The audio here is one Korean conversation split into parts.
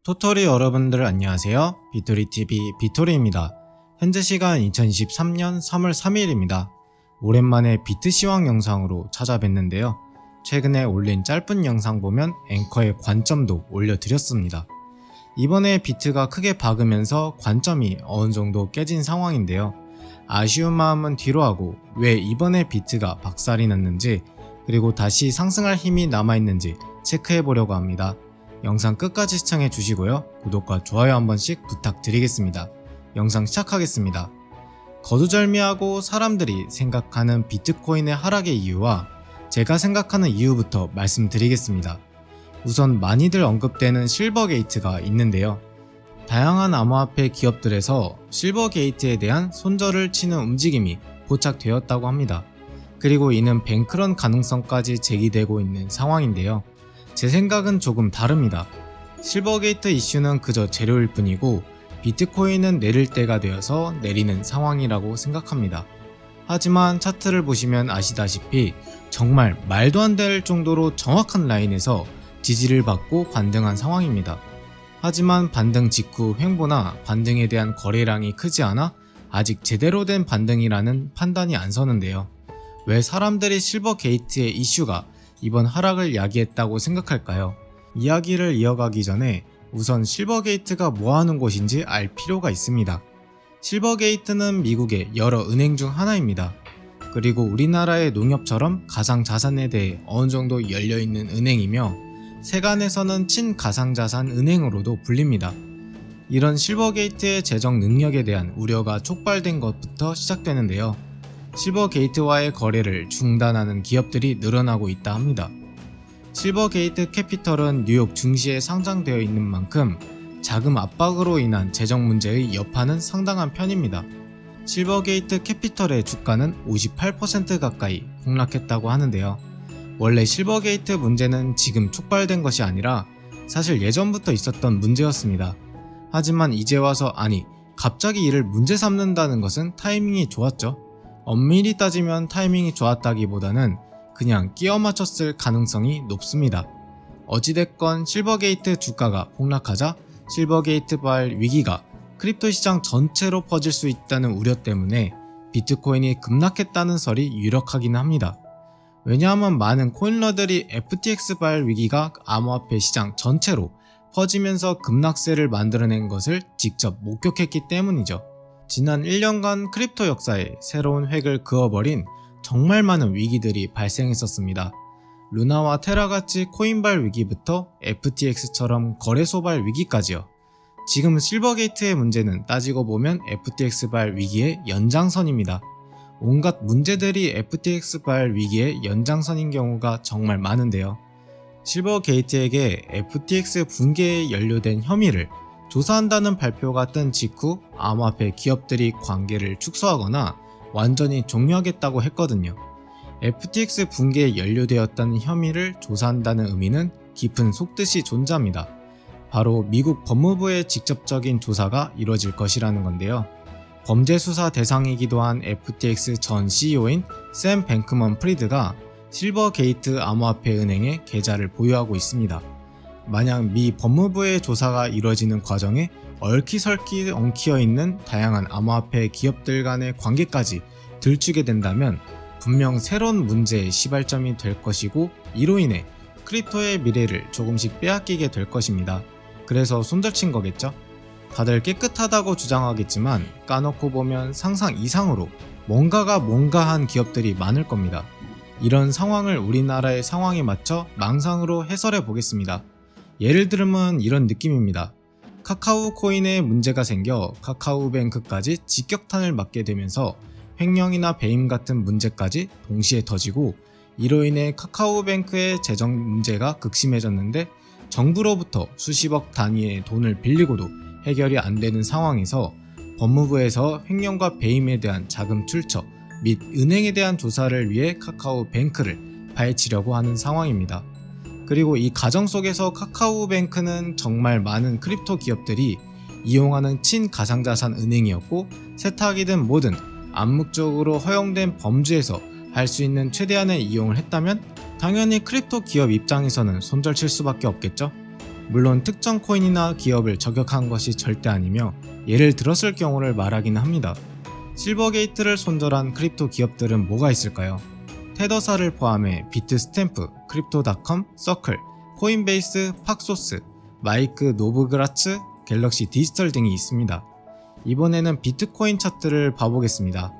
토토리 여러분들 안녕하세요. 비토리TV 비토리입니다. 현재 시간 2023년 3월 3일입니다. 오랜만에 비트시황 영상으로 찾아뵀는데요. 최근에 올린 짧은 영상 보면 앵커의 관점도 올려드렸습니다. 이번에 비트가 크게 박으면서 관점이 어느정도 깨진 상황인데요. 아쉬운 마음은 뒤로 하고 왜 이번에 비트가 박살이 났는지 그리고 다시 상승할 힘이 남아있는지 체크해보려고 합니다. 영상 끝까지 시청해 주시고요. 구독과 좋아요 한 번씩 부탁드리겠습니다. 영상 시작하겠습니다. 거두절미하고 사람들이 생각하는 비트코인의 하락의 이유와 제가 생각하는 이유부터 말씀드리겠습니다. 우선 많이들 언급되는 실버게이트가 있는데요. 다양한 암호화폐 기업들에서 실버게이트에 대한 손절을 치는 움직임이 포착되었다고 합니다. 그리고 이는 뱅크런 가능성까지 제기되고 있는 상황인데요. 제 생각은 조금 다릅니다. 실버게이트 이슈는 그저 재료일 뿐이고 비트코인은 내릴 때가 되어서 내리는 상황이라고 생각합니다. 하지만 차트를 보시면 아시다시피 정말 말도 안 될 정도로 정확한 라인에서 지지를 받고 반등한 상황입니다. 하지만 반등 직후 횡보나 반등에 대한 거래량이 크지 않아 아직 제대로 된 반등이라는 판단이 안 서는데요. 왜 사람들이 실버게이트의 이슈가 이번 하락을 야기했다고 생각할까요? 이야기를 이어가기 전에 우선 실버게이트가 뭐하는 곳인지 알 필요가 있습니다. 실버게이트는 미국의 여러 은행 중 하나입니다. 그리고 우리나라의 농협처럼 가상자산에 대해 어느 정도 열려있는 은행이며 세간에서는 친가상자산 은행으로도 불립니다. 이런 실버게이트의 재정 능력에 대한 우려가 촉발된 것부터 시작되는데요. 실버게이트와의 거래를 중단하는 기업들이 늘어나고 있다 합니다. 실버게이트 캐피털은 뉴욕 증시에 상장되어 있는 만큼 자금 압박으로 인한 재정 문제의 여파는 상당한 편입니다. 실버게이트 캐피털의 주가는 58% 가까이 폭락했다고 하는데요. 원래 실버게이트 문제는 지금 촉발된 것이 아니라 사실 예전부터 있었던 문제였습니다. 하지만 이제 와서 갑자기 이를 문제 삼는다는 것은 타이밍이 좋았죠. 엄밀히 따지면 타이밍이 좋았다기보다는 그냥 끼워 맞췄을 가능성이 높습니다. 어찌됐건 실버게이트 주가가 폭락하자 실버게이트발 위기가 크립토 시장 전체로 퍼질 수 있다는 우려 때문에 비트코인이 급락했다는 설이 유력하긴 합니다. 왜냐하면 많은 코인러들이 FTX발 위기가 암호화폐 시장 전체로 퍼지면서 급락세를 만들어낸 것을 직접 목격했기 때문이죠. 지난 1년간 크립토 역사에 새로운 획을 그어버린 정말 많은 위기들이 발생했었습니다. 루나와 테라같이 코인발 위기부터 FTX처럼 거래소발 위기까지요. 지금 실버게이트의 문제는 따지고 보면 FTX발 위기의 연장선입니다. 온갖 문제들이 FTX발 위기의 연장선인 경우가 정말 많은데요. 실버게이트에게 FTX 붕괴에 연루된 혐의를 조사한다는 발표가 뜬 직후 암호화폐 기업들이 관계를 축소하거나 완전히 종료하겠다고 했거든요. FTX 붕괴에 연루되었다는 혐의를 조사한다는 의미는 깊은 속뜻이 존재합니다. 바로 미국 법무부의 직접적인 조사가 이뤄질 것이라는 건데요. 범죄 수사 대상이기도 한 FTX 전 CEO인 샘 뱅크먼 프리드가 실버게이트 암호화폐 은행의 계좌를 보유하고 있습니다. 만약 미 법무부의 조사가 이뤄지는 과정에 얽히설키 엉키어 있는 다양한 암호화폐 기업들 간의 관계까지 들추게 된다면 분명 새로운 문제의 시발점이 될 것이고 이로 인해 크립토의 미래를 조금씩 빼앗기게 될 것입니다. 그래서 손절친 거겠죠? 다들 깨끗하다고 주장하겠지만 까놓고 보면 상상 이상으로 뭔가한 기업들이 많을 겁니다. 이런 상황을 우리나라의 상황에 맞춰 망상으로 해설해 보겠습니다. 예를 들면 이런 느낌입니다. 카카오 코인에 문제가 생겨 카카오뱅크까지 직격탄을 맞게 되면서 횡령이나 배임 같은 문제까지 동시에 터지고 이로 인해 카카오뱅크의 재정 문제가 극심해졌는데 정부로부터 수십억 단위의 돈을 빌리고도 해결이 안 되는 상황에서 법무부에서 횡령과 배임에 대한 자금 출처 및 은행에 대한 조사를 위해 카카오뱅크를 파헤치려고 하는 상황입니다. 그리고 이 과정 속에서 카카오뱅크는 정말 많은 크립토 기업들이 이용하는 친가상자산 은행이었고 세탁이든 뭐든 암묵적으로 허용된 범주에서 할 수 있는 최대한의 이용을 했다면 당연히 크립토 기업 입장에서는 손절칠 수밖에 없겠죠. 물론 특정 코인이나 기업을 저격한 것이 절대 아니며 예를 들었을 경우를 말하기는 합니다. 실버게이트를 손절한 크립토 기업들은 뭐가 있을까요? 테더사를 포함해 비트스탬프, 크립토닷컴, 서클, 코인베이스, 팍소스, 마이크 노브그라츠, 갤럭시 디지털 등이 있습니다. 이번에는 비트코인 차트를 봐보겠습니다.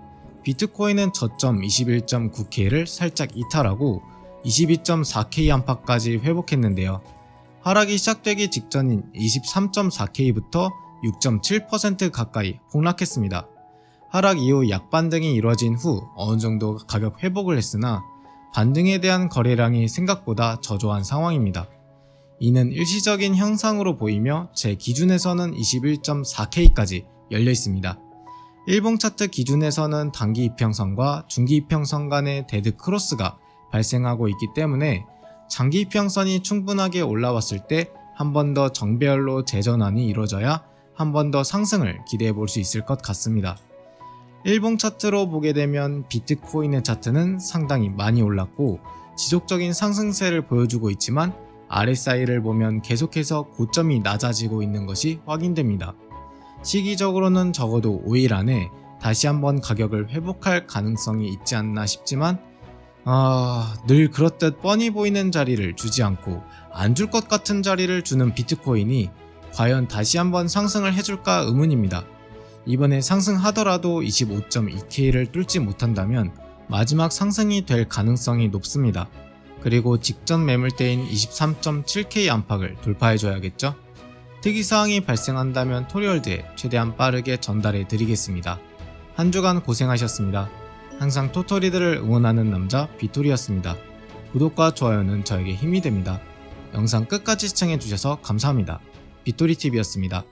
비트코인은 저점 21.9K를 살짝 이탈하고 22.4K 안팎까지 회복했는데요. 하락이 시작되기 직전인 23.4K부터 6.7% 가까이 폭락했습니다. 하락 이후 약반등이 이뤄진 후 어느정도 가격 회복을 했으나 반등에 대한 거래량이 생각보다 저조한 상황입니다. 이는 일시적인 현상으로 보이며 제 기준에서는 21.4K까지 열려 있습니다. 일봉 차트 기준에서는 단기 이평선과 중기 이평선 간의 데드 크로스가 발생하고 있기 때문에 장기 이평선이 충분하게 올라왔을 때 한 번 더 정배열로 재전환이 이루어져야 한 번 더 상승을 기대해 볼 수 있을 것 같습니다. 일봉 차트로 보게 되면 비트코인의 차트는 상당히 많이 올랐고 지속적인 상승세를 보여주고 있지만 RSI를 보면 계속해서 고점이 낮아지고 있는 것이 확인됩니다. 시기적으로는 적어도 5일 안에 다시 한번 가격을 회복할 가능성이 있지 않나 싶지만 늘 그렇듯 뻔히 보이는 자리를 주지 않고 안 줄 것 같은 자리를 주는 비트코인이 과연 다시 한번 상승을 해줄까 의문입니다. 이번에 상승하더라도 25.2K를 뚫지 못한다면 마지막 상승이 될 가능성이 높습니다. 그리고 직전 매물대인 23.7K 안팎을 돌파해줘야겠죠? 특이사항이 발생한다면 토리월드에 최대한 빠르게 전달해 드리겠습니다. 한 주간 고생하셨습니다. 항상 토토리들을 응원하는 남자 비토리였습니다. 구독과 좋아요는 저에게 힘이 됩니다. 영상 끝까지 시청해주셔서 감사합니다. 비토리TV였습니다.